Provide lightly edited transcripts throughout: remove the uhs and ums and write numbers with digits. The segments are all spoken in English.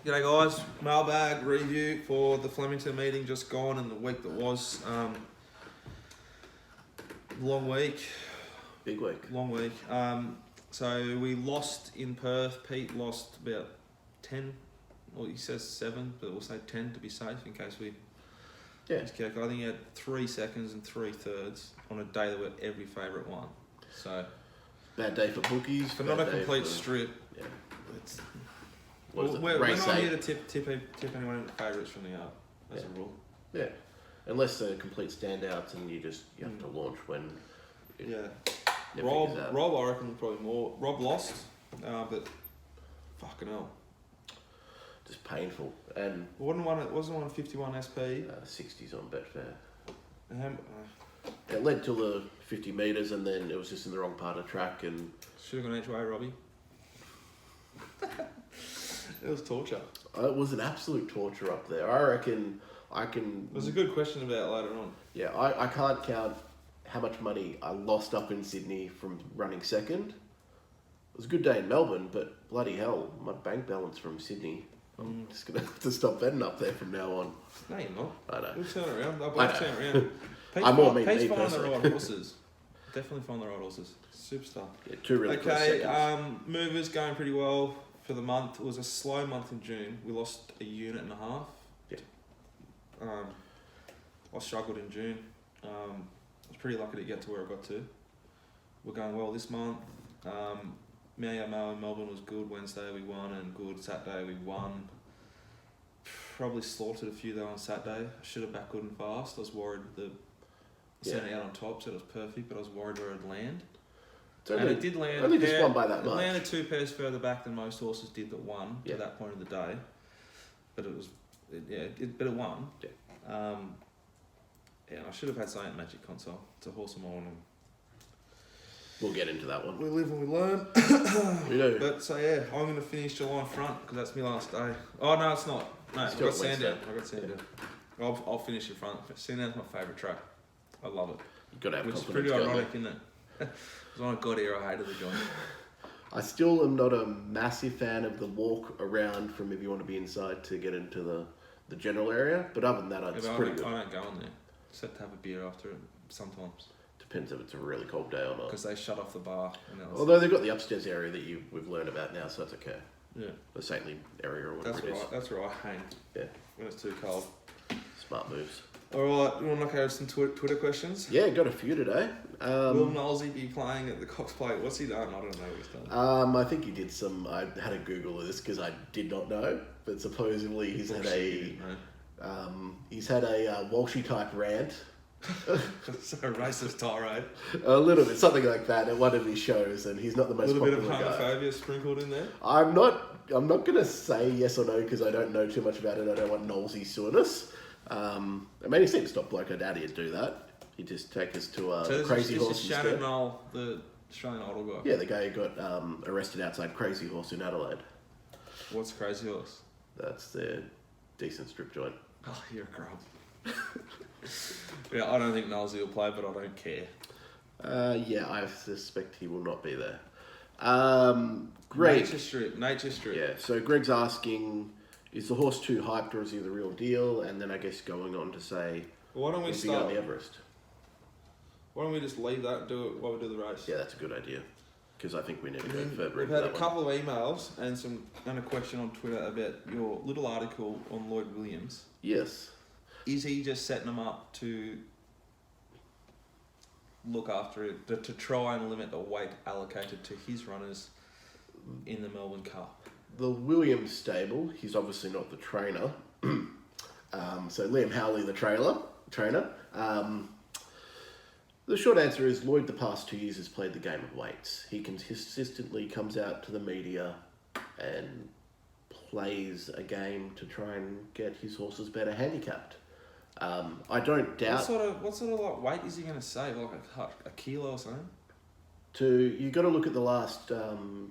G'day guys, mailbag review for the Flemington meeting just gone and the week that was. Long week. Big week. Long week. So we lost in Perth. Pete lost about 10, well he says 7, but we'll say 10 to be safe in case we miscalculate. I think he had 3 seconds and 3/3 on a day that we had every favourite won. So bad day for bookies. for not a complete strip. Yeah. It's, We're not here to tip anyone in the favourites from the up, as a rule. Yeah. Unless they're complete standouts and you have to launch when Rob I reckon probably more. Rob lost, but fucking hell. Just painful. And Wasn't one 51 SP? 60s on Betfair. And It led to the 50 metres and then it was just in the wrong part of the track and should have gone each way, Robbie. It was torture. it was an absolute torture up there. I reckon I can... There's a good question about it later on. Yeah, I can't count how much money I lost up in Sydney from running second. It was a good day in Melbourne, but bloody hell, my bank balance from Sydney. I'm just going to have to stop betting up there from now on. No, you're not. I know. We'll turn around. They'll both turn around. I'm more me Pete's finding the personally. right horses. Definitely find the right horses. Superstar. Yeah, 2 really close Okay, seconds. movers going pretty well for the month. It was a slow month in June. We lost a unit and a half. Yeah. I struggled in June. I was pretty lucky to get to where I got to. We're going well this month. Mayo in Melbourne was good. Wednesday we won, and good Saturday we won. Probably slaughtered a few though on Saturday. I should have backed good and fast. I was worried the sent out on top, so it was perfect, but I was worried where it'd land. And it did land. Only just won by that much. It landed 2 pairs further back than most horses did that won at that point of the day. But it was, but it won. Yeah. And I should have had something at Magic Console. It's a horse I'm on. We'll get into that one. We live and we learn. We do. But so yeah, I'm going to finish July in front because that's my last day. Oh no, it's not. No, I've got Sandown. I'll finish in front. Sandown's my favourite track. I love it. You've got to have Which is confidence. pretty ironic, isn't it? Because when I got here, I hated the joint. I still am not a massive fan of the walk around from if you want to be inside to get into the general area. But other than that, it's pretty good. I don't go in there. Just have to have a beer after it sometimes. Depends if it's a really cold day or not. Because they shut off the bar. Although they've got the upstairs area that we've learned about now, so that's okay. Yeah. The saintly area or whatever it is. That's right. Hang. Yeah. When it's too cold. Smart moves. All right. You want to knock out some Twitter questions? Yeah, got a few today. Will Knowlesy be playing at the Cox Plate? What's he done? I don't know what he's done. I think he did some. I had to Google this because I did not know, but supposedly he's had a Walshy type rant. So racist tirade. A little bit, something like that at one of his shows, and he's not the most popular guy. A little bit of homophobia sprinkled in there. I'm not gonna say yes or no because I don't know too much about it. I don't want Knowlesy suing us. I mean, he seems to stop bloke her daddy to do that. He just take us to the Crazy Horse. This is Shannon Knoll, the Australian Idol guy. Yeah, the guy who got arrested outside Crazy Horse in Adelaide. What's Crazy Horse? That's their decent strip joint. Oh, you're a grub. Yeah, I don't think Knowlesy will play, but I don't care. Yeah, I suspect he will not be there. Greg. Nature Strip. Yeah, so Greg's asking, is the horse too hyped or is he the real deal? And then I guess going on to say, why don't we start start the Everest? Why don't we just leave that and do it while we do the race? Yeah, that's a good idea. Because I think we need to go further We've into had that a couple of emails and a question on Twitter about your little article on Lloyd Williams. Yes. Is he just setting them up to look after it, to try and limit the weight allocated to his runners in the Melbourne Cup? The Williams stable, he's obviously not the trainer. So Liam Howley, the trainer. The short answer is Lloyd the past 2 years has played the game of weights. He consistently comes out to the media and plays a game to try and get his horses better handicapped. I don't doubt... What sort of like weight is he going to save? Like a kilo or something? You got to look at the last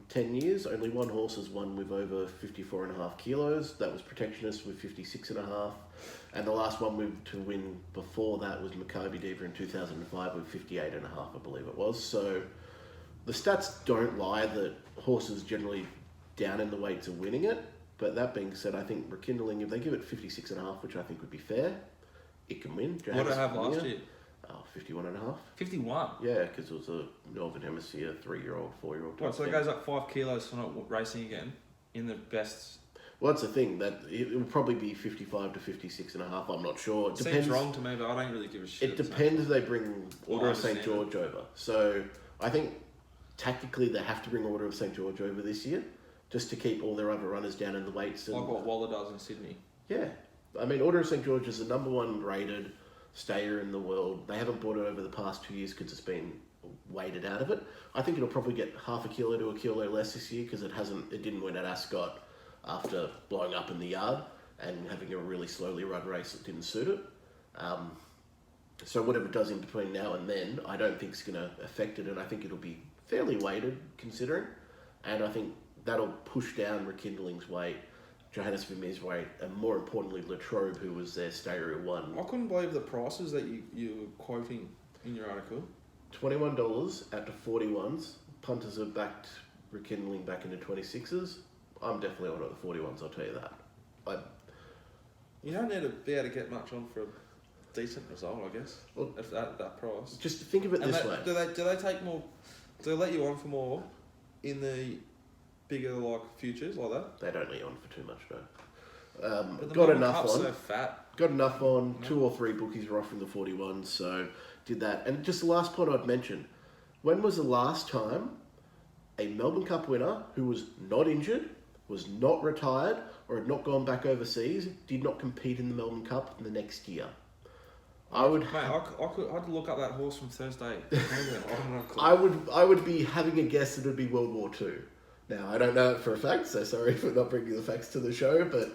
10 years. Only one horse has won with over 54.5 kilos. That was Protectionist with 56.5. And the last one to win before that was Maccabi Diva in 2005 with 58.5, I believe it was. So the stats don't lie that horses generally down in the weights are winning it. But that being said, I think Rekindling, if they give it 56.5, which I think would be fair, it can win. What did I have last year? 51.5. 51? Yeah, because it was a Northern Hemisphere 3-year-old, 4-year-old. What, so it goes up 5 kilos for not racing again in the best... Well, that's the thing, that it will probably be 55 to 56.5, I'm not sure. It seems wrong to me, but I don't really give a shit. It depends if they bring Order of St. George over. So I think tactically they have to bring Order of St. George over this year, just to keep all their other runners down in the weights. Like what Waller does in Sydney. Yeah. I mean, Order of St. George is the #1 rated stayer in the world. They haven't brought it over the past 2 years because it's been weighted out of it. I think it'll probably get half a kilo to a kilo less this year because it didn't win at Ascot after blowing up in the yard and having a really slowly run race that didn't suit it. So whatever it does in between now and then, I don't think it's going to affect it, and I think it'll be fairly weighted considering, and I think that'll push down Rekindling's weight, Johannes Vermeer's weight, and more importantly Latrobe, who was their stayer who won. I couldn't believe the prices that you were quoting in your article. $21 out to 41s. Punters have backed Rekindling back into 26s. I'm definitely on at the 41s, I'll tell you that. You don't need to be able to get much on for a decent result, I guess, well, at that price. Just think of it this way. Do they take more? Do they let you on for more in the bigger futures like that? They don't let you on for too much, no. But Got enough Cup's on. So fat. Got enough on. 2 or 3 bookies were offering the 41s, so did that. And just the last point I'd mention: when was the last time a Melbourne Cup winner who was not injured, was not retired, or had not gone back overseas, did not compete in the Melbourne Cup in the next year? I would. Mate, I'd look up that horse from Thursday. I would be having a guess that it'd be World War II. Now I don't know it for a fact, so sorry for not bringing the facts to the show, but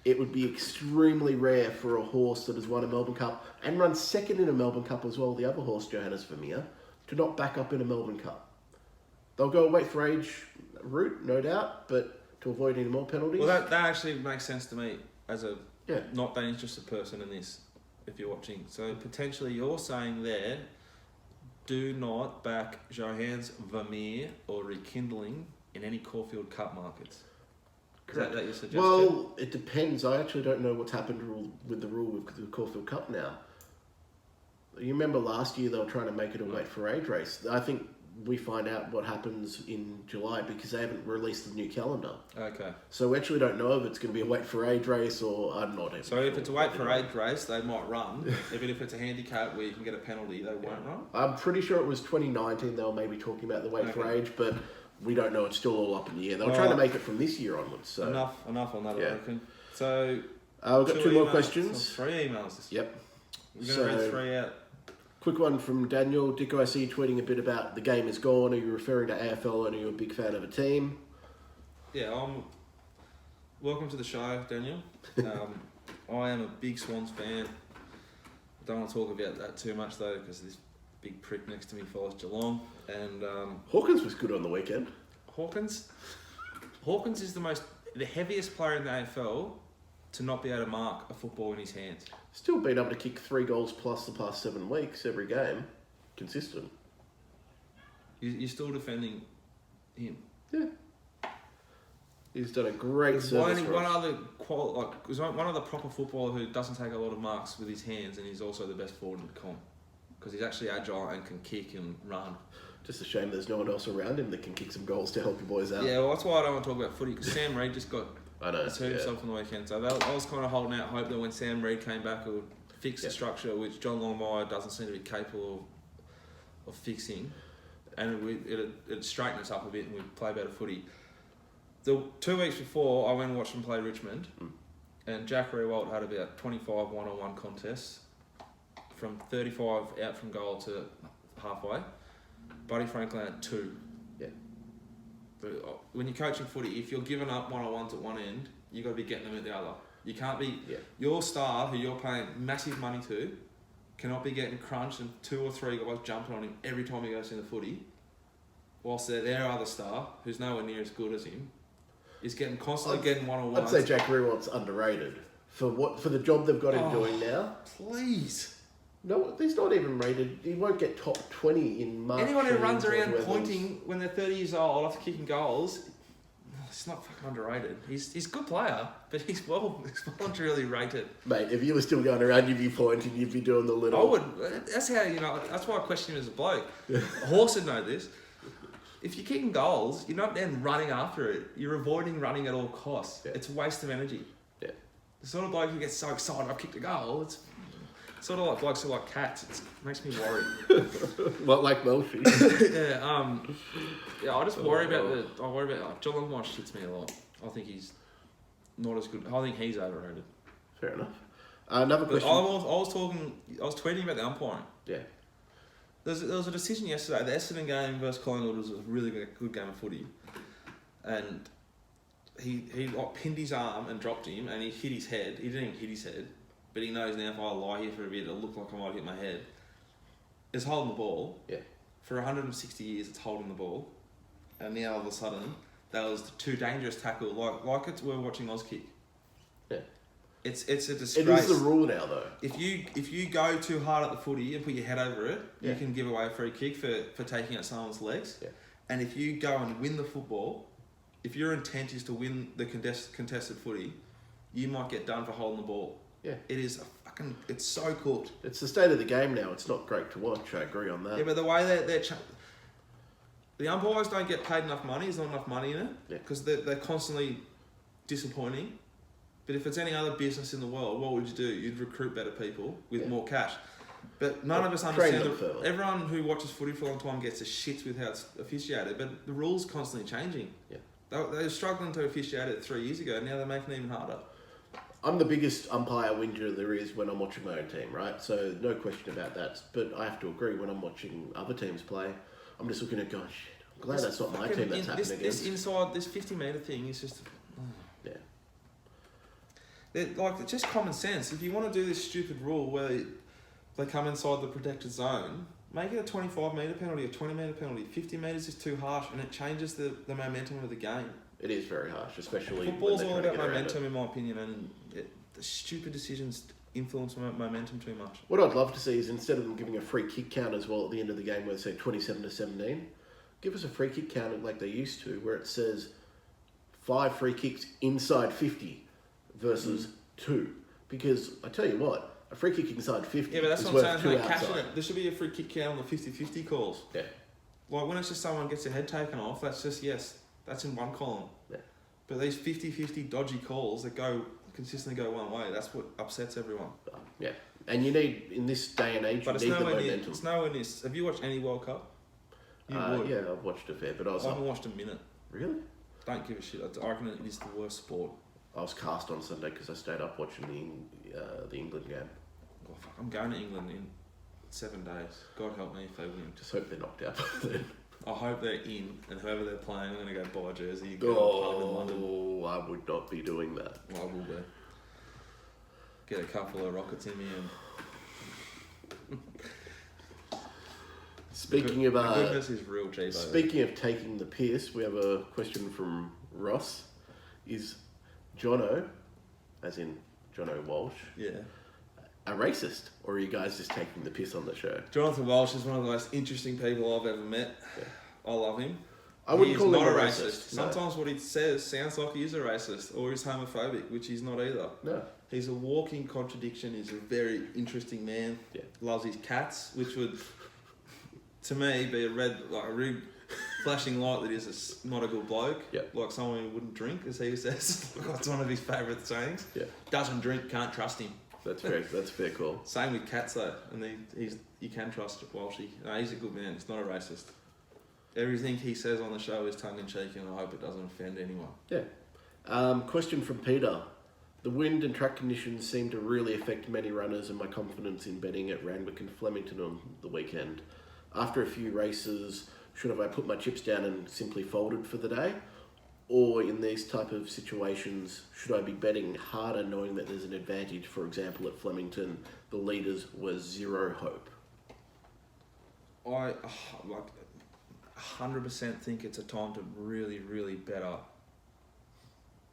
it would be extremely rare for a horse that has won a Melbourne Cup and run second in a Melbourne Cup as well, the other horse, Johannes Vermeer, to not back up in a Melbourne Cup. They'll go a weight for age route, no doubt, but to avoid any more penalties. Well, that actually makes sense to me as a not that interested person in this, if you're watching. So potentially you're saying there, do not back Johannes Vermeer or Rekindling in any Caulfield Cup markets. Is that your suggestion? Well, it depends. I actually don't know what's happened with the rule with the Caulfield Cup now. You remember last year they were trying to make it a weight for age race. I think we find out what happens in July because they haven't released the new calendar. Okay. So we actually don't know if it's going to be a weight for age race or I'm not even So if it's a weight for age race, they might run. Even if it's a handicap where you can get a penalty, they won't run. I'm pretty sure it was 2019 they were maybe talking about the weight for age, but we don't know. It's still all up in the air. They were trying to make it from this year onwards. So enough on that, I reckon. So we've got 2 more questions. 3 emails. Yep. We're going to read 3 out. Quick one from Daniel. Dicko, I see you tweeting a bit about the game is gone. Are you referring to AFL and are you a big fan of a team? Yeah, welcome to the show, Daniel. I am a big Swans fan. I don't want to talk about that too much though because this big prick next to me follows Geelong. And Hawkins was good on the weekend. Hawkins is the heaviest player in the AFL to not be able to mark a football in his hands. Still been able to kick 3 goals plus the past 7 weeks, every game. Consistent. You're still defending him? Yeah. He's done a great service for us. One other proper footballer who doesn't take a lot of marks with his hands and he's also the best forward in the comp. Because he's actually agile and can kick and run. Just a shame there's no one else around him that can kick some goals to help you boys out. Yeah, well that's why I don't want to talk about footy because Sam Reid just got... hurt himself on the weekend, so I was kind of holding out hope that when Sam Reid came back, it would fix the structure, which John Longmire doesn't seem to be capable of fixing, and it'd straighten us up a bit and we'd play better footy. The 2 weeks before, I went and watched them play Richmond, and Jack Rewalt had about 25 one-on-one contests, from 35 out from goal to halfway. Buddy Franklin had 2. When you're coaching footy, if you're giving up one-on-ones at one end, you've got to be getting them at the other. You can't be... Your star, who you're paying massive money to, cannot be getting crunched and 2 or 3 guys jumping on him every time he goes in the footy, whilst their other star, who's nowhere near as good as him, is constantly getting one-on-ones. I'd say Jack Rewalt's underrated. For the job they've got him doing now. Please. No, he's not even rated. He won't get top 20 in March. Anyone who runs around pointing when they're 30 years old after kicking goals, he's not fucking underrated. He's a good player, but he's well and truly rated. Mate, if you were still going around, you'd be pointing, you'd be doing the little... I would. That's how, that's why I question him as a bloke. Horse would know this. If you're kicking goals, you're not then running after it. You're avoiding running at all costs. Yeah. It's a waste of energy. Yeah. The sort of bloke who gets so excited, I've kicked a goal, it's sort of like blokes who like cats. It makes me worry. What, like Melfi? I just worry about Geelong Mosh shits me a lot. I think he's not as good. I think he's overrated. Fair enough. Another question. I was tweeting about the umpiring. Yeah. There was a decision yesterday. The Essendon game versus Collingwood was a really good game of footy, and he like pinned his arm and dropped him, and he hit his head. He didn't even hit his head, but he knows now if I lie here for a bit, it'll look like I might hit my head. It's holding the ball. Yeah. For 160 years, it's holding the ball, and now all of a sudden, that was too dangerous tackle. Like we're watching Auskick. Yeah. It's a disgrace. It is the rule now, though. If you go too hard at the footy and put your head over it, you can give away a free kick for taking out someone's legs. Yeah. And if you go and win the football, if your intent is to win the contested footy, you might get done for holding the ball. Yeah. It is it's so cooked. It's the state of the game now. It's not great to watch. I agree on that. Yeah, but the way the umpires don't get paid enough money. There's not enough money in it. Yeah. Because they're constantly disappointing. But if it's any other business in the world, what would you do? You'd recruit better people with more cash. But none of us understand that. Everyone who watches footy for a long time gets the shits with how it's officiated, but the rules constantly changing. Yeah. They were struggling to officiate it 3 years ago, now they're making it even harder. I'm the biggest umpire whinger there is when I'm watching my own team, right? So no question about that. But I have to agree, when I'm watching other teams play, I'm just looking at going, shit, I'm glad that's not my team that's happening against. This 50-metre thing is just... It's just common sense. If you want to do this stupid rule where they come inside the protected zone, make it a 25-metre penalty, a 20-metre penalty. 50 metres is too harsh, and it changes the momentum of the game. It is very harsh, especially football's all about momentum, in my opinion, and the stupid decisions influence momentum too much. What I'd love to see is, instead of them giving a free kick count as well at the end of the game, where they say 27-17, give us a free kick count like they used to, where it says 5 free kicks inside 50. Versus 2, because I tell you what, a free kick inside 50 but that's is what worth I'm saying. 2 outside. There should be a free kick count on the 50-50 calls. Yeah. Like when it's just someone gets their head taken off, that's just, that's in one column. Yeah. But these 50-50 dodgy calls that consistently go one way, that's what upsets everyone. Yeah. And you need, in this day and age, you need the momentum. It's nowhere near... Have you watched any World Cup? Yeah, I've watched a fair, but I haven't watched a minute. Really? Don't give a shit. I reckon it is the worst sport. I was cast on Sunday because I stayed up watching the England game. Oh, fuck. I'm going to England in 7 days. God help me if they win. Just hope they're knocked out by then. I hope they're in, and whoever they're playing, I'm going to go buy a jersey and go to a pub in London. Oh, I would not be doing that. Well, I will be. Get a couple of rockets in me and... Speaking of goodness is real cheap. Speaking of taking the piss, we have a question from Ross. Is Jono, as in Jono Walsh, a racist, or are you guys just taking the piss on the show? Jonathan Walsh is one of the most interesting people I've ever met. Yeah. I love him. I wouldn't call him a racist. No. Sometimes what he says sounds like he is a racist, or he's homophobic, which he's not either. No. He's a walking contradiction. He's a very interesting man. Yeah. Loves his cats, which would, to me, be a red flashing light that is not a good bloke. Yep. Like someone who wouldn't drink, as he says. That's one of his favourite sayings. Yeah. Doesn't drink, can't trust him. That's a fair call. Same with cats though, and you can trust Walshy. No, he's a good man. He's not a racist. Everything he says on the show is tongue in cheek, and I hope it doesn't offend anyone. Yeah. Question from Peter. The wind and track conditions seem to really affect many runners and my confidence in betting at Randwick and Flemington on the weekend. After a few races, should I put my chips down and simply folded for the day? Or in these type of situations, should I be betting harder knowing that there's an advantage? For example, at Flemington, the leaders were 0 hope. I 100% think it's a time to really, really bet up.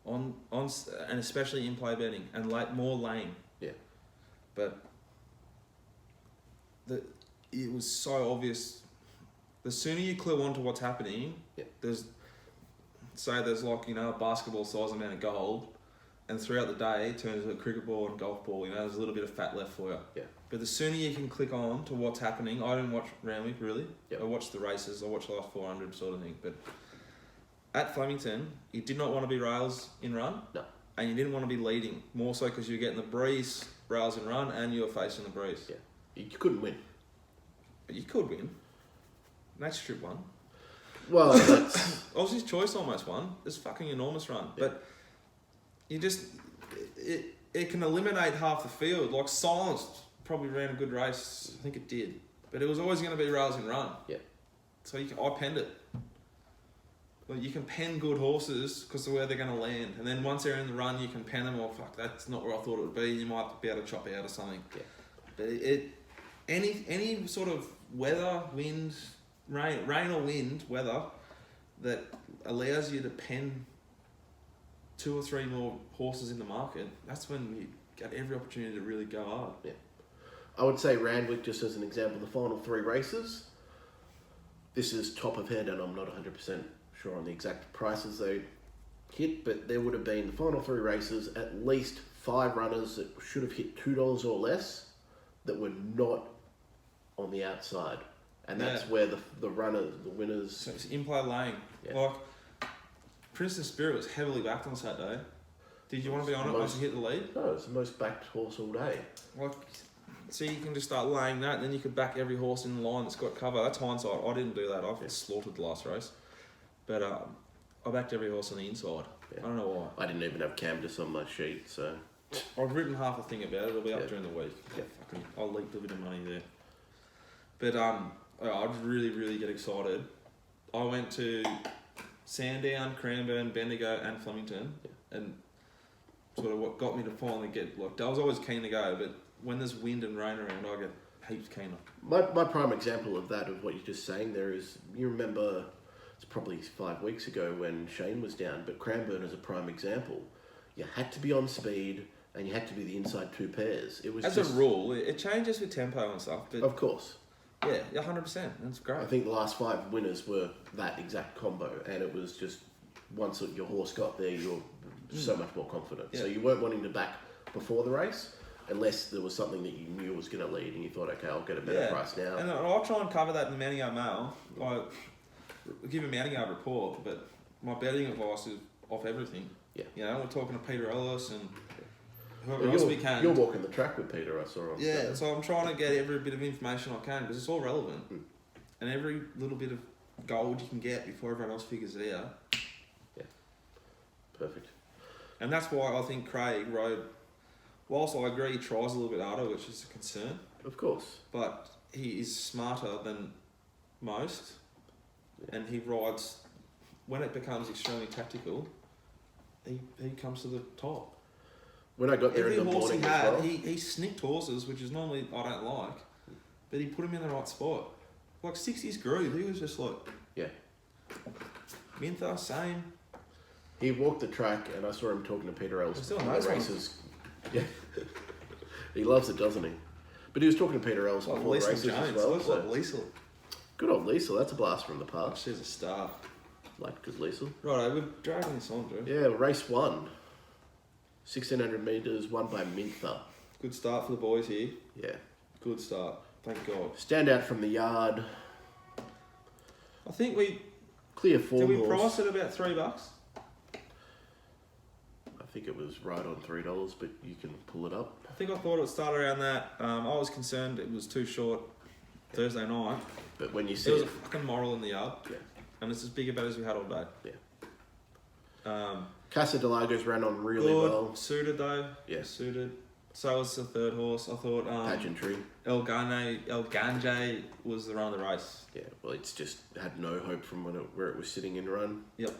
On and especially in play betting and more lane. Yeah. But it was so obvious. The sooner you clue on to what's happening, it's say there's like, you know, a basketball size amount of gold, and throughout the day it turns into a cricket ball and golf ball, you know, there's a little bit of fat left for you. Yeah. But the sooner you can click on to what's happening, I didn't watch Randwick really. Yep. I watched the races, I watched the last 400 sort of thing. But at Flemington, you did not want to be rails in run. No. And you didn't want to be leading, more so because you're getting the breeze, rails in run, and you're facing the breeze. Yeah. You couldn't win. But you could win. Nature Strip won. Well, that's... Aussie's Choice almost won. It's a fucking enormous run. Yeah. But you just... It can eliminate half the field. Like Silence probably ran a good race. I think it did. But it was always going to be rails in run. Yeah. So I penned it. Like you can pen good horses because of where they're going to land. And then once they're in the run, you can pen them. Or fuck, that's not where I thought it would be. You might be able to chop out or something. Yeah. But any sort of weather, wind, rain or wind, weather that allows you to pen 2 or 3 more horses in the market, that's when you get every opportunity to really go hard. Yeah. I would say Randwick, just as an example, the final 3 races, this is top of head, and I'm not 100% sure on the exact prices they hit, but there would have been the final 3 races, at least 5 runners that should have hit $2 or less that were not on the outside. And that's where the runners, the winners... So it's in-play laying. Yeah. Like, Princeton Spirit was heavily backed on Saturday. Did you want to be on it once you hit the lead? No, it's the most backed horse all day. Like, so you can just start laying that, and then you could back every horse in the line that's got cover. That's hindsight. I didn't do that. I slaughtered the last race. But I backed every horse on the inside. Yeah. I don't know why. I didn't even have Camdus on my sheet, so... I've written half a thing about it. It'll be up Yeah. during the week. Yeah. I'll leak a bit of money there. But I'd really, really get excited. I went to Sandown, Cranbourne, Bendigo and Flemington. Yeah. And sort of what got me to finally get... Like, I was always keen to go, but when there's wind and rain around, I get heaps keener. My prime example of that, of what you're just saying there, is you remember... It's probably 5 weeks ago when Shane was down, but Cranbourne is a prime example. You had to be on speed, and you had to be the inside 2 pairs. It was as just, a rule, it changes with tempo and stuff. But of course. Yeah, 100%. That's great. I think the last 5 winners were that exact combo, and it was just once your horse got there, you're so much more confident. Yeah. So you weren't wanting to back before the race, unless there was something that you knew was going to lead, and you thought, okay, I'll get a better price now. And I'll try and cover that in the Manningham Mail. I give a Manningham report, but my betting advice is off everything. Yeah. You know, we're talking to Peter Ellis and whoever Well, else we can. You're walking the track with Peter, I saw on Yeah, Saturday. so I'm trying to get every bit of information I can because it's all relevant. And every little bit of gold you can get before everyone else figures it out. Yeah. Perfect. And that's why I think Craig rode, whilst I agree he tries a little bit harder, which is a concern, Of course. but he is smarter than most. And he rides, when it becomes extremely tactical, he comes to the top. When I got there Every in the horse morning he had, as well, he snicked horses, which is normally I don't like, but he put him in the right spot. Like 60s Groove, he was just like... Yeah. Mintha, same. he walked the track, and I saw him talking to Peter Ellis Still before knows the one. races. Yeah. He loves it, doesn't he? But he was talking to Peter Ellis Like before the Lisa races Jones, as well. looks So. like Lisa. Good old Lisa, that's a blast from the Oh, past. she's a star. Like good Lisa. Righto, we're dragging this on, Drew. Yeah, race 1. 1,600 metres, won by Mintha. Good start for the boys here. Yeah. Good start. Thank God. Stand out from the yard. I think we... Clear form Did we horse. price it about $3? I think it was right on $3, but you can pull it up. I think I thought it would start around that. I was concerned it was too short Thursday night. But when you see There was it, a fucking moral in the yard. yeah, And it's as big a bet as we had all day. yeah. Casa de Lagos ran on really Good. well. Suited though. Yeah. Suited. So was the third horse. I thought Pageantry. El Ganje was the run of the race. Yeah, well, it's just had no hope from where it was sitting in run. Yep.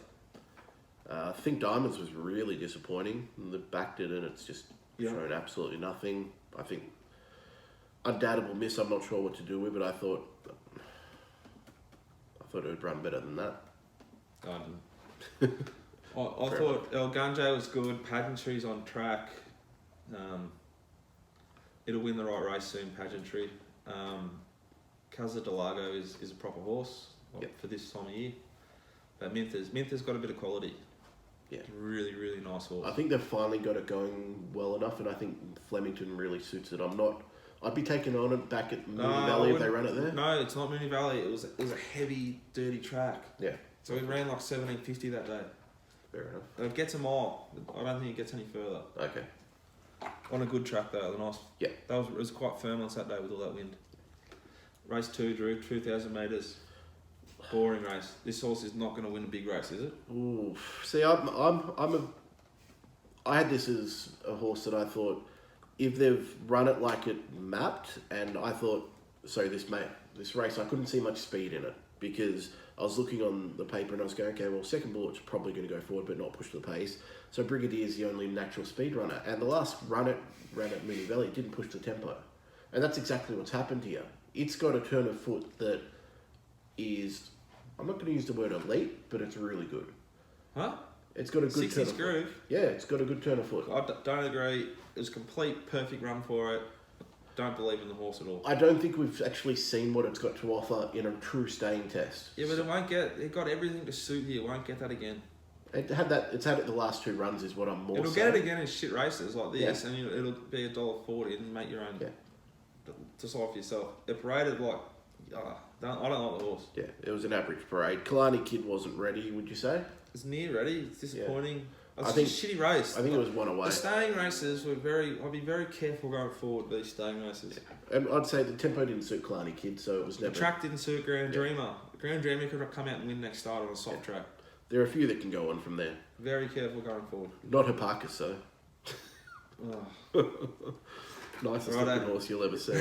I think Diamonds was really disappointing. They backed it and it's just shown absolutely nothing. I think undoubtable miss. I'm not sure what to do with it. I thought it would run better than that. I didn't. I thought El Ganje was good. Pageantry's on track. It'll win the right race soon, Pageantry. Casa de Lago is a proper horse for this time of year. But Mintha's got a bit of quality. Yeah. Really, really nice horse. I think they've finally got it going well enough, and I think Flemington really suits it. I'd be taking on it back at Moonee Valley if they ran it there. No, it's not Moonee Valley. It was a heavy, dirty track. Yeah. So we ran like 1750 that day. Fair enough. It gets a mile. I don't think it gets any further. Okay. On a good track though, nice. Yeah. It was quite firm on Saturday with all that wind. Race 2, Drew, 2,000 metres. Boring race. This horse is not going to win a big race, is it? Ooh. See, I had this as a horse that I thought, if they've run it like it mapped, and I thought, this race, I couldn't see much speed in it because I was looking on the paper and I was going, okay, well, Second Bullet's probably going to go forward but not push the pace. So Brigadier's the only natural speed runner. And the last run it ran at Moonee Valley, it didn't push the tempo. And that's exactly what's happened here. It's got a turn of foot that is, I'm not going to use the word elite, but it's really good. Huh? It's got a good turn 60s of groove. foot. Yeah, it's got a good turn of foot. I don't agree. It was a complete perfect run for it. Don't believe in the horse at all. I don't think we've actually seen what it's got to offer in a true staying test. Yeah, but it got everything to suit you. It won't get that again. It's had it the last 2 runs is what I'm more It'll saying. get it again in shit races like this, and it'll be $1.40 and make your own. Yeah. Decide for yourself. It paraded like, I don't like the horse. Yeah, it was an average parade. Kalani Kid wasn't ready, would you say? It's near ready. It's disappointing. Yeah. It's a shitty race. I think it was one away. The staying races were I'll be very careful going forward with these staying races. Yeah. And I'd say the tempo didn't suit Kalani Kid, so it was never. The track didn't suit Grand Dreamer. Grand Dreamer could come out and win next start on a soft track. There are a few that can go on from there. Very careful going forward. Not Hipparchus, though. Oh. Nicest looking horse you'll ever see.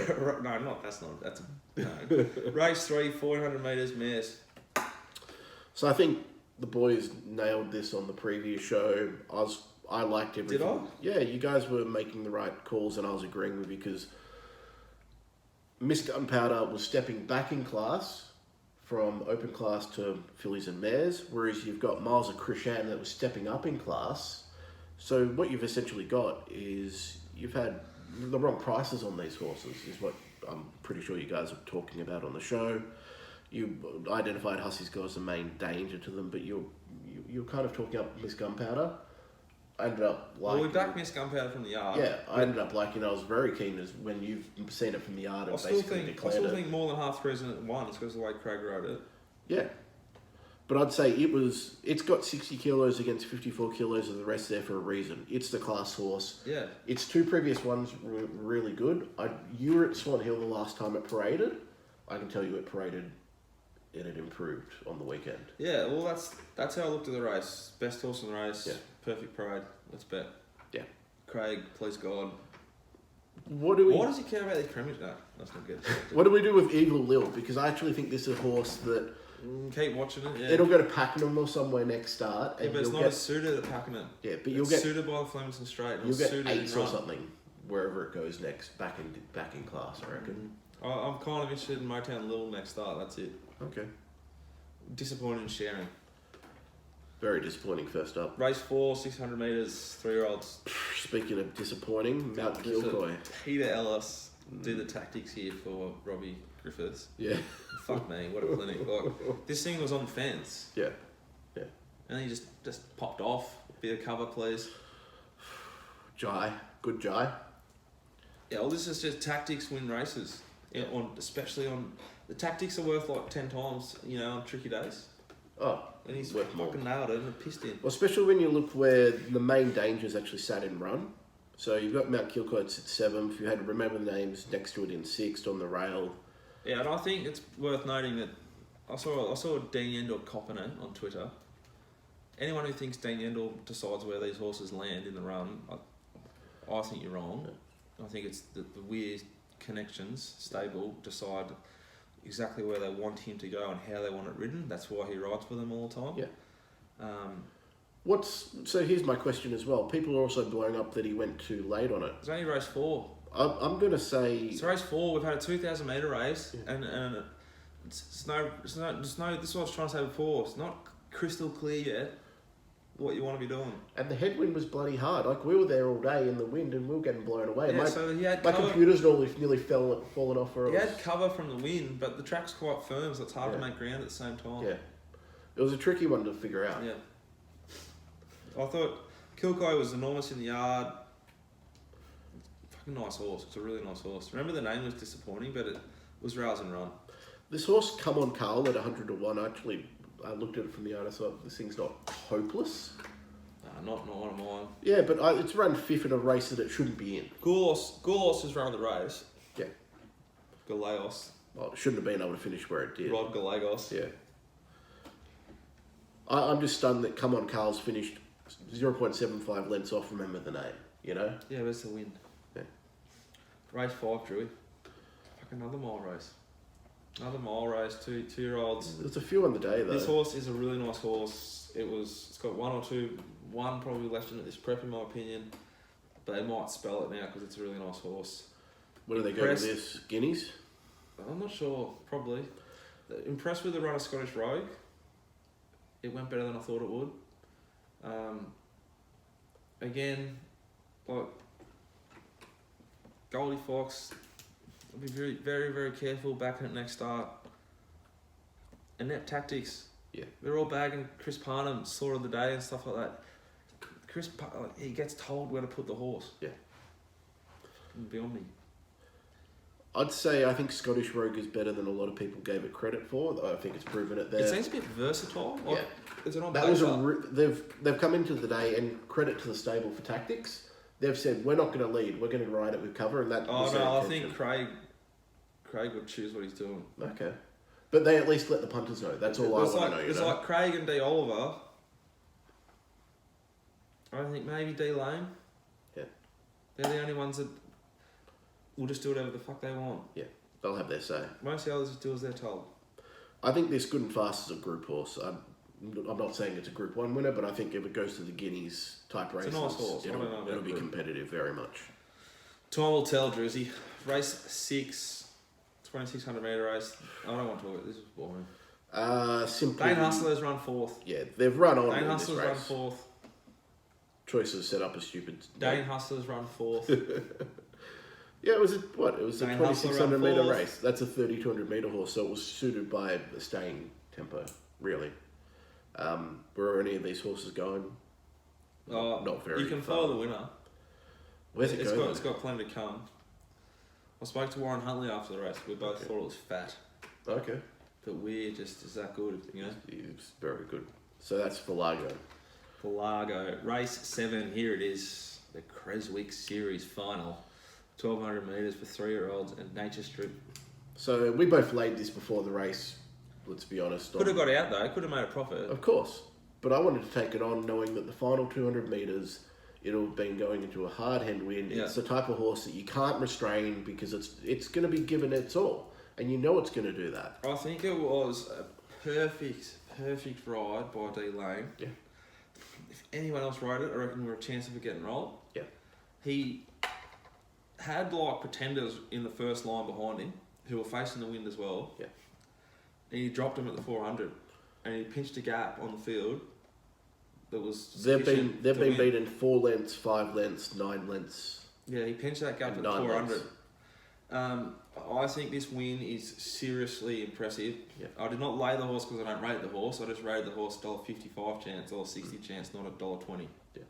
No. Race 3, 400 metres, mares. So I think the boys nailed this on the previous show. I liked everything. Did I? Yeah, you guys were making the right calls, and I was agreeing with you because Miss Gunpowder was stepping back in class from open class to fillies and mares, whereas you've got Miles of Krishan that was stepping up in class. So what you've essentially got is you've had the wrong prices on these horses, is what I'm pretty sure you guys are talking about on the show. You identified Hussey's Go as the main danger to them, but you're kind of talking up Miss Gunpowder. I ended up liking... Well, we backed Miss Gunpowder from the yard. Yeah, I ended up liking it. I was very keen as when you've seen it from the yard and basically declared it. I still think more than half the reason it won is because of the way Craig rode it. Yeah. But I'd say it's got 60 kilos against 54 kilos of the rest there for a reason. It's the class horse. Yeah. Its 2 previous ones were really good. You were at Swan Hill the last time it paraded. I can tell you it paraded and it improved on the weekend. Yeah, well, that's how I looked at the race. Best horse in the race. Yeah. Perfect parade. Let's bet. Yeah. Craig, please God. Why does he care about these premiers? No, that's not good. What do we do with Eagle Lil? Because I actually think this is a horse that... keep watching it, yeah. It'll go to Pakenham or somewhere next start. Yeah, but it's not as suited at Pakenham. Yeah, but you'll get... suited by the Flemington Straight. You'll get 8 or something wherever it goes next, back in class, I reckon. I'm kind of interested in Motown Lil next start, that's it. Okay. Disappointed in Sharon. Very disappointing first up. Race 4, 600 metres, 3-year-olds. Speaking of disappointing, Mount Kilcoy. Peter Ellis do the tactics here for Robbie Griffiths. Yeah. Fuck me, what a clinic. Like, this thing was on the fence. Yeah. Yeah. And he just popped off. Bit of cover, please. Jai. Good Jai. Yeah, well, this is just tactics win races. Yeah. Especially on... The tactics are worth like 10 times, on tricky days. Oh, and he's worth more. Fucking nailed it and it pissed in. Well, especially when you look where the main dangers actually sat in run. So you've got Mount Kilcoy at 7th. You had to remember the names next to it in 6th on the rail. Yeah, and I think it's worth noting that I saw Dean Yendall copping it on Twitter. Anyone who thinks Dean Yendall decides where these horses land in the run, I think you're wrong. Yeah. I think it's the weird connections stable decide exactly where they want him to go and how they want it ridden. That's why he rides for them all the time. Yeah. So here's my question as well. People are also blowing up that he went too late on it. It's only race 4. I'm going to say... It's race 4. We've had a 2,000 metre race, and it's no. This is what I was trying to say before. It's not crystal clear yet what you want to be doing. And the headwind was bloody hard. Like, we were there all day in the wind and we were getting blown away. Yeah, so he had my computer's nearly fallen off. He had cover from the wind, but the track's quite firm, so it's hard to make ground at the same time. Yeah. It was a tricky one to figure out. Yeah. I thought Kilcoy was enormous in the yard. Fucking nice horse. It's a really nice horse. Remember the name was disappointing, but it was Rouse and Run. This horse, Come On Carl, at 100 to 1, actually, I looked at it from the outer side. This thing's not hopeless. Not one of mine. Yeah, but it's run fifth in a race that it shouldn't be in. Goulos has run the race. Yeah. Gallegos. Well, it shouldn't have been able to finish where it did. Rod Gallegos. Yeah. I'm just stunned that Come On Carl's finished 0.75 lengths off Remember the Name, you know? Yeah, where's the win? Yeah. Race 5, Drewy. Fuck, another mile race. Another mile race, two-year-olds. There's a few on the day, though. This horse is a really nice horse. It's got one probably left in it this prep, in my opinion. But they might spell it now because it's a really nice horse. Where do they go with this? Guineas? I'm not sure, probably. Impressed with the run of Scottish Rogue. It went better than I thought it would. Again, like Goldie Fox, I'll be very, very, very careful backing it next start. Inept Tactics. Yeah. They're all bagging Chris Parnham, Slaughter of the Day and stuff like that. He gets told where to put the horse. Yeah. Beyond me. I'd say I think Scottish Rogue is better than a lot of people gave it credit for. I think it's proven it there. It seems a bit versatile. Like, yeah. Is it on that was they've come into the day, and credit to the stable for tactics. They've said we're not going to lead, we're going to ride it with cover, and that. Oh no, I think Craig would choose what he's doing. Okay, but they at least let the punters know. That's all I want to know. It's like Craig and D Oliver. I think maybe D Lane. Yeah, they're the only ones that will just do whatever the fuck they want. Yeah, they'll have their say. Most of the others just do as they're told. I think this Good and Fast is a group horse. I'm not saying it's a Group 1 winner, but I think if it goes to the Guineas type races, it's a nice horse. It'll be competitive very much. Time will tell, Druzy. Race 6, 2600 metre race. I don't want to talk about this. Is boring. Simply. Dane Hustler's run 4th. Yeah, they've run on. Dane Hustler's run 4th. Choices set up a stupid. Dane Hustler's run 4th. Yeah, it was a 2600 metre fourth. race. That's a 3200 metre horse, so it was suited by the staying tempo, really. Where are any of these horses going? Not very. You can far. follow the winner. Where's it going? It's got plenty to come. I spoke to Warren Huntley after the race. We both thought it was fat. Okay. But we're just is that good, you know? It's very good. So that's Falago. Falago. Race 7, here it is. The Creswick Series final. 1200 metres for 3-year-olds and Nature Strip. So we both laid this before the race, let's be honest. Could have got out though, could have made a profit. Of course. But I wanted to take it on knowing that the final 200 metres, it'll have been going into a hard headwind. Yeah. It's the type of horse that you can't restrain because it's going to be given its all. And you know it's going to do that. I think it was a perfect ride by D Lane. Yeah. If anyone else rode it, I reckon we're a chance of it getting rolled. Yeah. He had like pretenders in the first line behind him who were facing the wind as well. Yeah. And he dropped him at the 400 and he pinched a gap on the field that was They've been beaten 4 lengths, 5 lengths, 9 lengths. Yeah, he pinched that gap at the 400. I think this win is seriously impressive. Yeah. I did not lay the horse because I don't rate the horse. I just rated the horse $1.55 chance, $1.60 chance, not $1.20. Yeah.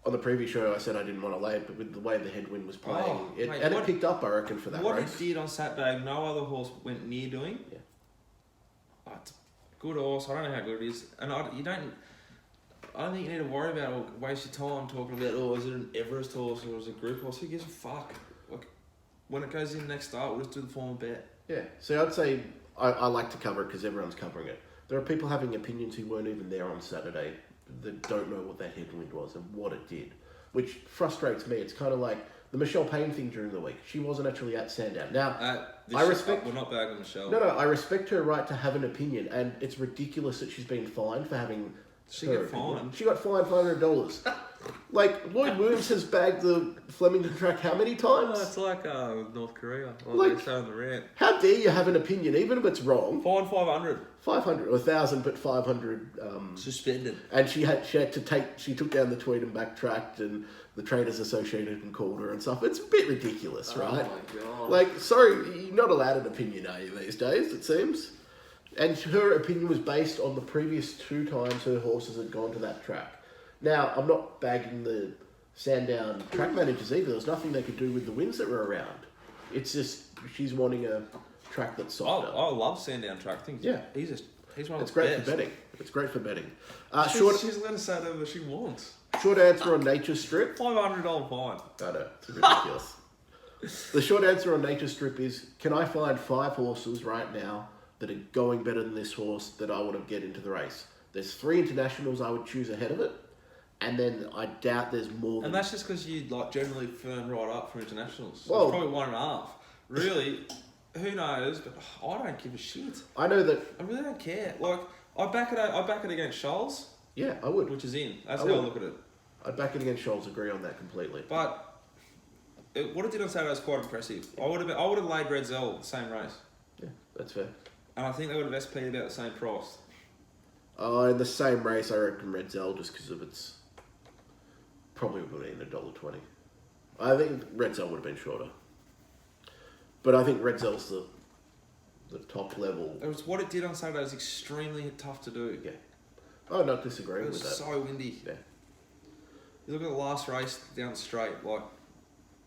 On the previous show, I said I didn't want to lay it, but with the way the headwind was playing, it picked up, I reckon, for that race. What it did on Saturday, no other horse went near doing. Yeah. Oh, it's a good horse. I don't know how good it is, and I don't think you need to worry about or waste your time talking about, is it an Everest horse or is it a group horse? Who gives a fuck? Like, when it goes in next start, we'll just do the formal bet. Yeah, so I'd say I like to cover it because everyone's covering it. There are people having opinions who weren't even there on Saturday that don't know what that headwind was and what it did, which frustrates me. It's kind of like the Michelle Payne thing during the week. She wasn't actually at Sandown. Now, I respect... We're not bagging Michelle. No, I respect her right to have an opinion, and it's ridiculous that she's been fined for having... She got fined? She got fined $500. Like, Lloyd Williams has bagged the Flemington track how many times? Oh, it's like North Korea. Like, they showing the rant. How dare you have an opinion, even if it's wrong? Fine 500. 500 or 1,000, but 500. Suspended. And she had to take. She took down the tweet and backtracked, and the Traders Associated and called her and stuff. It's a bit ridiculous, right? Oh my god. Like, sorry, you're not allowed an opinion, are you, these days? It seems. And her opinion was based on the previous 2 times her horses had gone to that track. Now, I'm not bagging the Sandown track managers either. There's nothing they could do with the winds that were around. It's just she's wanting a track that's softer. I love Sandown track. I think he's one of It's the great best. for betting. It's great for betting. She's let us say whatever she wants. Short answer on Nature Strip. $500 fine. I know, it's ridiculous. The short answer on Nature Strip is, can I find 5 horses right now that are going better than this horse that I want to get into the race? There's 3 internationals I would choose ahead of it, and then I doubt there's more than... And that's just because you generally firm right up for internationals. Well, it's probably 1.5. Really, who knows? But I don't give a shit. I know that... I really don't care. Like, I back it against Scholes. Yeah, I would. Which is in. That's how I look at it. I'd back it against Scholes, agree on that completely. But what it did on Saturday was quite impressive. I would have laid Red Zell the same race. Yeah, that's fair. And I think they would have SP'd about the same price. In the same race, I reckon Red Zell, just because of its... Probably would have been $1.20. I think Red Zell would have been shorter. But I think Red Zell's the top level. It was what it did on Saturday was extremely tough to do. Yeah. I'm not disagreeing with that. It was so windy. Yeah. You look at the last race down the straight, like,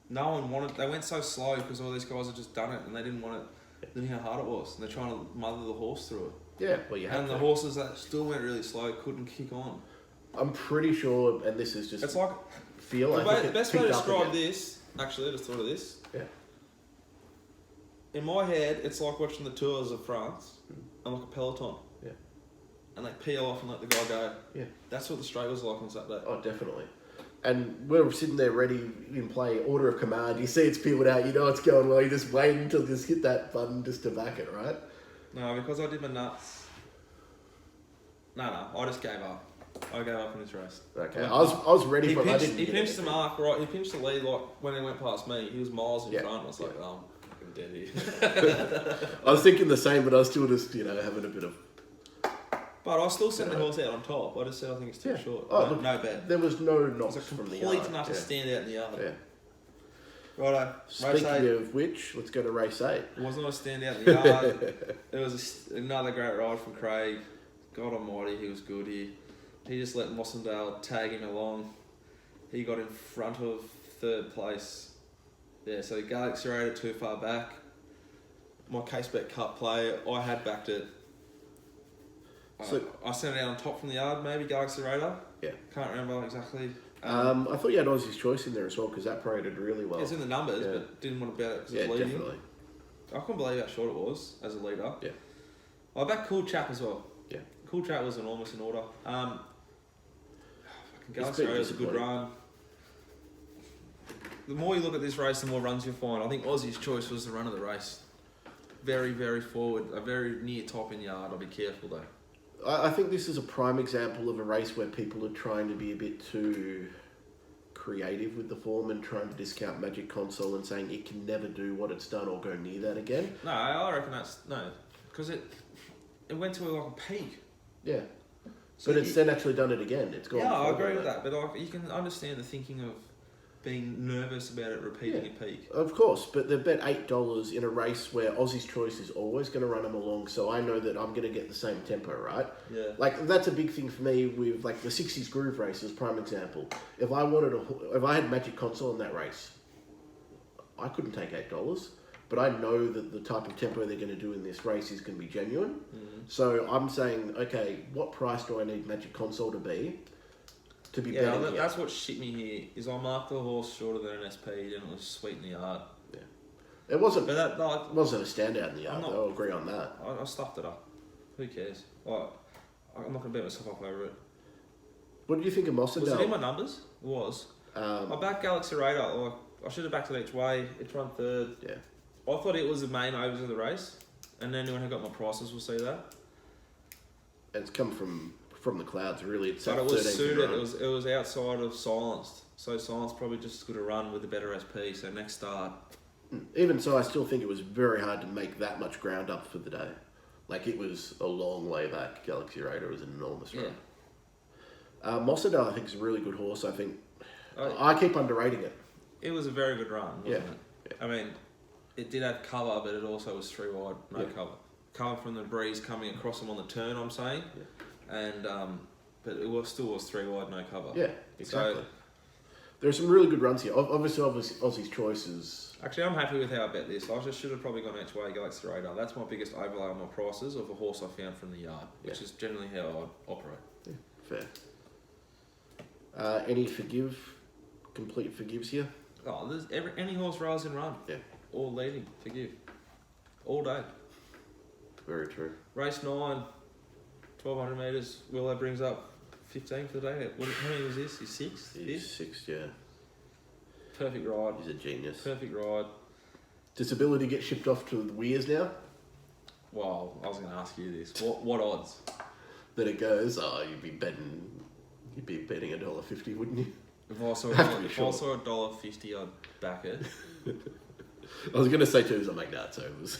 no one wanted... They went so slow because all these guys had just done it and they didn't want it... They knew how hard it was. And they're trying to mother the horse through it. Yeah, well, you have And to. the horses that still went really slow couldn't kick on. I'm pretty sure, and this is just... It's like... Feel The best way to describe this... Actually, I just thought of this. Yeah. In my head, it's like watching the Tours of France and like a peloton. Yeah. And they peel off and let the guy go. Yeah. That's what the straight was like on Saturday. Oh, definitely. And we're sitting there ready in play, order of command. You see it's peeled out, you know it's going well. You just wait until you just hit that button just to back it, right? No, because I did my nuts. No, I just gave up. I gave up in this race. Okay, I was ready for it. He pinched the mark, right? He pinched the lead, like, when he went past me. He was miles in front. I was like, oh, I'm fucking dead here. I was thinking the same, but I was still just, having a bit of... But I still sent the horse out on top. I just said I think it's too short. Oh, no, no bet. There was no It knocks was from the complete yard. enough to stand out in the yard. Yeah. Righto. Speaking race 8. of which, let's go to race 8. It wasn't a stand out in the yard. It was another great ride from Craig. God almighty, he was good here. He just let Mossendale tag him along. He got in front of 3rd place. Yeah, so Galaxy Raider too far back. My case bet cut play, I had backed it. So I sent it out on top from the yard, maybe Galaxy Raider. Yeah. Can't remember exactly. I thought you had Aussie's Choice in there as well because that paraded really well. It's in the numbers, but didn't want to bet it because it was leading. Definitely. I couldn't believe how short it was as a leader. Yeah. I backed Cool Chap as well. Yeah. Cool Chap was enormous in order. Galaxy been Raider's a good disappointing. run. The more you look at this race, the more runs you'll find. I think Aussie's Choice was the run of the race. Very, very forward, a very near top in yard. I'll be careful though. I think this is a prime example of a race where people are trying to be a bit too creative with the form and trying to discount Magic Console and saying it can never do what it's done or go near that again. No, I reckon that's... No, because it went to like a peak. Yeah. So but it's then actually done it again. It's gone. Yeah, I forward, agree with right? that. But like, you can understand the thinking of being nervous about it repeating a peak. Of course, but they've bet $8 in a race where Aussie's Choice is always going to run them along, so I know that I'm going to get the same tempo, right? Yeah. Like, that's a big thing for me with, like, the 60s Groove races, prime example. If I had Magic Console in that race, I couldn't take $8, but I know that the type of tempo they're going to do in this race is going to be genuine. So I'm saying, okay, what price do I need Magic Console to be betting here? That's what shit me here, is I marked the horse shorter than an SP and it was sweet in the yard. Yeah. It wasn't, But that, like, it wasn't a standout in the yard, I'm not- though, I'll agree on that. I stuffed it up. Who cares? Like, I'm not going to beat myself up over it. What do you think of Was it in Mossendale? my numbers? It was. I backed Galaxy Raider. Like, I should have backed it each way. It's run 3rd. Yeah. I thought it was the main overs of the race. And then when I got my prices, we'll see that. It's come from the clouds, really. It's But that it was 13th suited. run. It was outside of Silenced. So Silenced probably just as good a run with a better SP. So next start. Even so, I still think it was very hard to make that much ground up for the day. Like, it was a long way back. Galaxy Raider was an enormous run. Mossendale, I think, is a really good horse. I think I keep underrating it. It was a very good run, wasn't Yeah. it? I mean, it did have cover, but it also was 3 wide, no cover. cover from the breeze coming across him on the turn. I'm saying, and but it was still 3 wide, no cover. Yeah, exactly. There are some really good runs here. Obviously, Aussie's choices. Actually, I'm happy with how I bet this. I just should have probably gone each way, Galaxy Radar. That's my biggest overlay on my prices of a horse I found from the yard, which is generally how I operate. Yeah, fair. Any complete forgives here? Oh, there's any horse rails in run. Yeah. All leading, forgive. All day. Very true. Race 9, 1,200 metres. Willow brings up 15 for the day. How many was this? He's 6th? He's 6th, yeah. Perfect ride. He's a genius. Perfect ride. Disability get shipped off to the Weirs now? Well, I was going to ask you this. What odds? That it goes, you'd be betting $1.50, wouldn't you? If I saw $1.50, I'd back it. I was going to say too, something like that, so it was...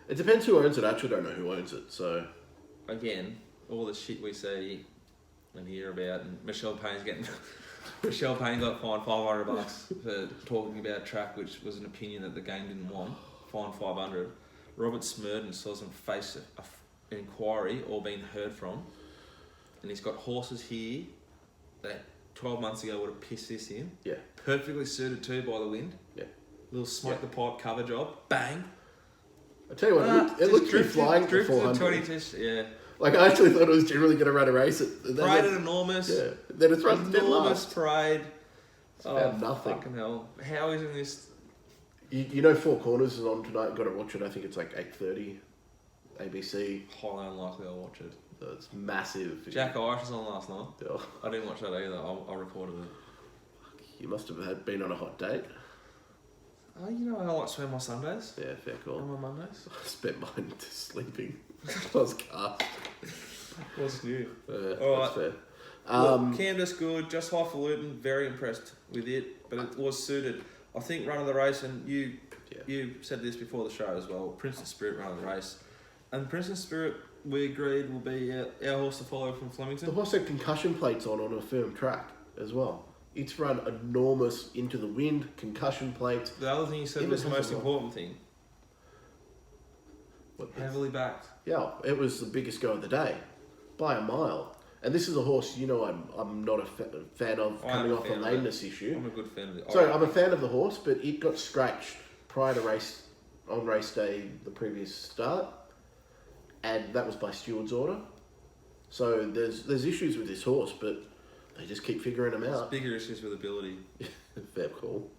It depends who owns it. I actually don't know who owns it, so... Again, all the shit we see and hear about, and Michelle Payne got fined $500 for talking about track, which was an opinion that the game didn't want. Fined $500. Robert Smurden saw him face an inquiry or been heard from, and he's got horses here that 12 months ago would have pissed this in. Yeah. Perfectly suited too by the wind. Yeah. Little smoke the pipe cover job. Bang. I tell you what, it looked to be flying for 400. Yeah. Like, I actually thought it was generally going to run a race. Parade enormous. Yeah. Then it's run enormous parade. It's about nothing. Fucking hell. How isn't this... You know Four Corners is on tonight. Got to watch it. I think it's like 8:30. ABC. Highly unlikely I'll watch it. So it's massive. Jack Irish was on last night. Oh. I didn't watch that either. I reported it. You must have been on a hot date. You know I like to spend my Sundays. Yeah, fair call. And my Mondays. I spent mine sleeping. I was cast. What's new? All right. That's fair. Candace good, just highfalutin, very impressed with it, but it was suited. I think run of the race, and you said this before the show as well, Princess Spirit run of the race. And Princess Spirit, we agreed, will be our horse to follow from Flemington. The horse had concussion plates on a firm track as well. It's run enormous into the wind, concussion plates. The other thing you said was the most important thing. Heavily backed. Yeah, it was the biggest go of the day, by a mile. And this is a horse, I'm not a fan of coming off a lameness issue. I'm a good fan of it. So I'm a fan of the horse, but it got scratched prior to race day, the previous start, and that was by steward's order. So there's issues with this horse, but they just keep figuring them out. There's bigger issues with ability. Fair call.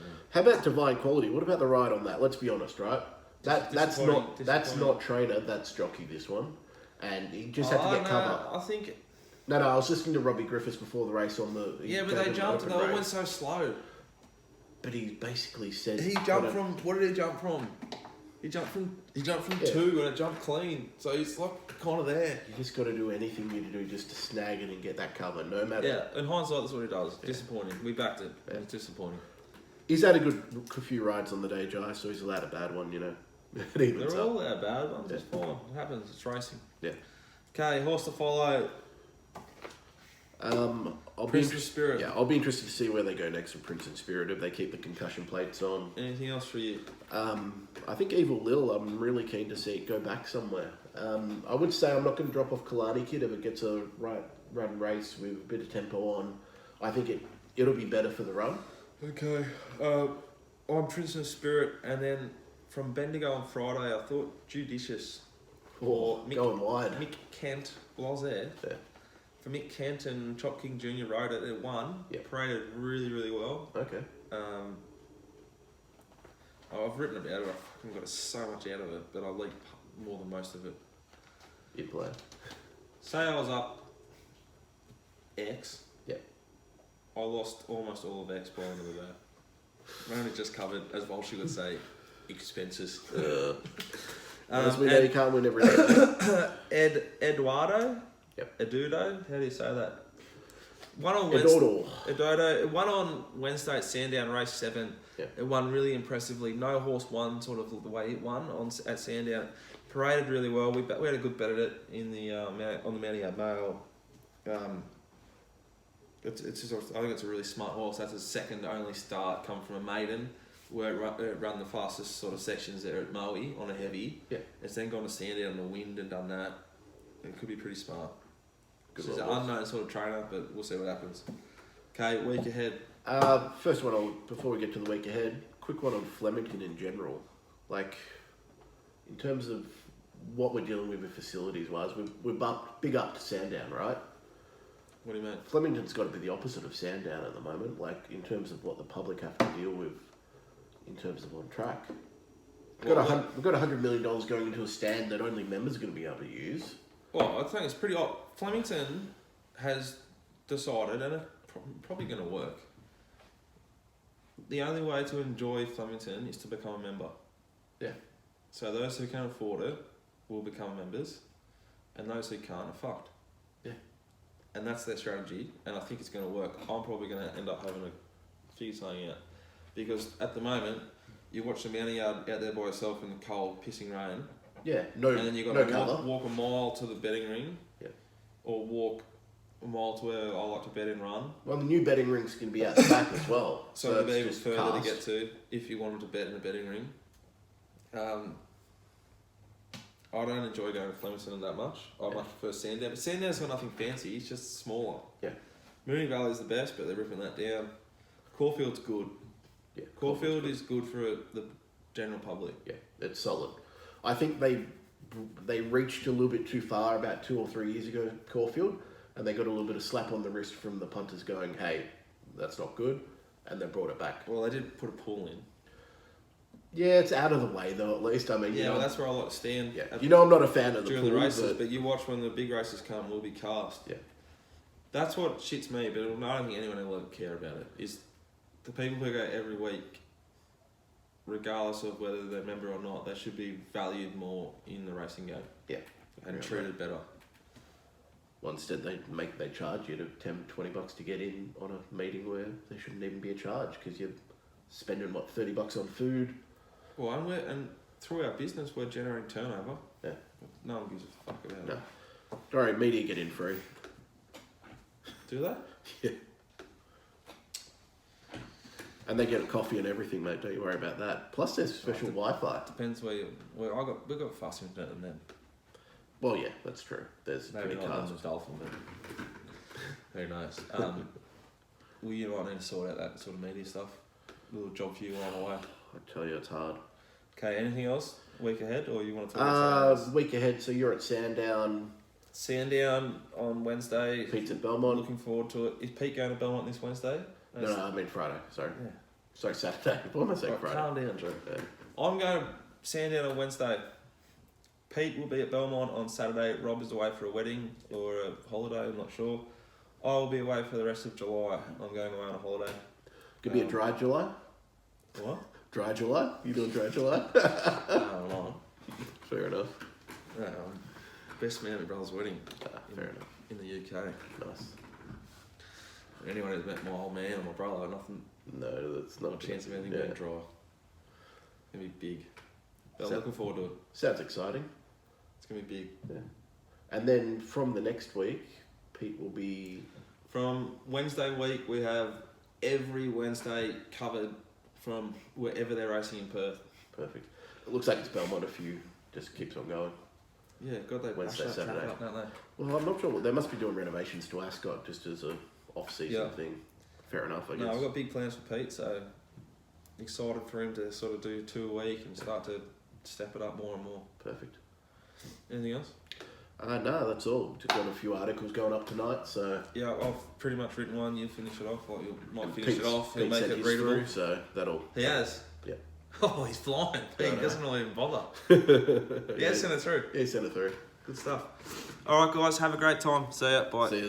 Yeah. How about Divine Quality? What about the ride on that? Let's be honest, right? That's not trainer, that's jockey, this one. And he just had to get cover. I think... No, I was listening to Robbie Griffiths before the race on the... Yeah, but they jumped and they all went so slow. But he basically said... He jumped from... What did he jump from? He jumped from 2 and it jumped clean. So he's like kind of there. You just got to do anything you do just to snag it and get that cover, no matter... Yeah, in hindsight, that's what he does. Yeah. Disappointing. We backed it. Yeah. It's disappointing. He's had a good few rides on the day, Jai, so he's allowed a bad one, They're all our bad ones. It's fine. It happens. It's racing. Yeah. Okay, horse to follow. Princess Spirit. Yeah, I'll be interested to see where they go next with Princess Spirit, if they keep the concussion plates on. Anything else for you? I think Evil Lil, I'm really keen to see it go back somewhere. I would say I'm not going to drop off Kalani Kid if it gets a run race with a bit of tempo on. I think it'll be better for the run. Okay. I'm Princess Spirit, and then from Bendigo on Friday, I thought Judicious. Going wide. Mick Kent, I was there. Yeah. For Mick Kent and Chop King Jr. rode it, it won. Yeah. Paraded really, really well. Okay. I've written about it. I haven't got so much out of it, but I leaked more than most of it. You play. Say I was up X. Yeah. I lost almost all of X by the end of the day. I only just covered, as Walshy would say, expenses. As we know, you can't win every day. Eduardo? Yep. Edudo? How do you say that? Eduardo. It won on Wednesday at Sandown, race 7. Yep. It won really impressively. No horse won sort of the way it won at Sandown. Paraded really well. We had a good bet at it in the on the Mountie Mail. I think it's a really smart horse. That's his second only start, come from a maiden. where it run the fastest sort of sections there at Maui on a heavy. Yeah. It's then gone to Sandown on the wind and done that. It could be pretty smart. Good She's an horse. unknown sort of trainer, but we'll see what happens. Okay, week ahead. First one, before we get to the week ahead, quick one on Flemington in general. Like, in terms of what we're dealing with facilities-wise, we're big up to Sandown, right? What do you mean? Flemington's got to be the opposite of Sandown at the moment, like, in terms of what the public have to deal with in terms of on track. We've got $100 million going into a stand that only members are going to be able to use. Well, I think it's pretty odd. Flemington has decided, and it's probably going to work, the only way to enjoy Flemington is to become a member. Yeah. So those who can afford it will become members, and those who can't are fucked. Yeah. And that's their strategy, and I think it's going to work. I'm probably going to end up having to figure something out. Because at the moment, you watch the mountain yard out there by yourself in the cold, pissing rain. Yeah, And then you've got no to cover. walk a mile to the betting ring. Yeah. Or walk a mile to where I like to bet and run. Well, the new betting ring's going to be out the back as well. So it'll be it's even just further cast. to get to if you wanted to bet in a betting ring. I don't enjoy going to Flemington that much. I much prefer Sandown. But Sandown's got nothing fancy, it's just smaller. Yeah. Moonee Valley's the best, but they're ripping that down. Caulfield's good. Yeah, Caulfield is good for the general public. Yeah, it's solid. I think they reached a little bit too far about 2 or 3 years ago, Caulfield, and they got a little bit of slap on the wrist from the punters going, hey, that's not good, and they brought it back. Well, they did put a pool in. Yeah, it's out of the way though, at least. I mean, Yeah, well, that's where I like to stand. Yeah, I'm not a fan of the during pool, the races, but you watch when the big races come, we'll be cast. Yeah. That's what shits me, but I don't think anyone will ever care about it, is the people who go every week, regardless of whether they're a member or not, they should be valued more in the racing game. Yeah. And Yeah, treated better. Well, instead they charge you to $10-20 to get in on a meeting where there shouldn't even be a charge because you're spending $30 on food. Well, and through our business, we're generating turnover. Yeah. No one gives a fuck about No. it. Don't worry, media get in free. Do they? Yeah. And they get a coffee and everything, mate. Don't you worry about that. Plus, there's special Wi-Fi. Depends where we've got faster internet than them. Well, yeah, that's true. There's Maybe pretty not cars. on the Dolphin, but who knows? Well, you might need to sort out that sort of media stuff. A little job for you on the way. I tell you, it's hard. Okay, anything else? Week ahead, or you want to talk about something else? Week ahead. So you're at Sandown. Sandown on Wednesday. Pete's at Belmont. Looking forward to it. Is Pete going to Belmont this Wednesday? No, I mean Friday. Sorry. Yeah. Sorry, Saturday. What am I saying? Right, Friday. calm down, Drew. Yeah. I'm going to Sandown on Wednesday. Pete will be at Belmont on Saturday. Rob is away for a wedding or a holiday, I'm not sure. I will be away for the rest of July. I'm going away on a holiday. Could be a dry July. What? Dry July? You doing dry July? No, Fair enough. best man at my brother's wedding. Fair enough. In the UK. Nice. Anyone who's met my old man or my brother, nothing. No, that's not No chance of anything yeah. being dry. It's gonna be big. But So- looking forward to it. Sounds exciting. It's gonna be big. Yeah. And then from the next week, Pete will be. From Wednesday week, we have every Wednesday covered from wherever they're racing in Perth. Perfect. It looks like it's Belmont if you just keeps on going. Yeah, God, they Wednesday, bash that track Saturday. up, don't they? Well, I'm not sure. They must be doing renovations to Ascot just as a off-season Yeah. thing. Fair enough, I guess. No, I've got big plans for Pete, so excited for him to sort of do 2 a week and start to step it up more and more. Perfect. Anything else? No, that's all. Just got a few articles going up tonight, so. Yeah, I've pretty much written one. You finish it off, or you might finish Pete's- it off. He'll Pete make sent it his readable. through, so that'll. He has. Yeah. Oh, he's flying. Pete I know. doesn't really even bother. Yeah, Yeah, send it through. Yeah, send it through. Good stuff. All right, guys, have a great time. See ya. Bye. See ya.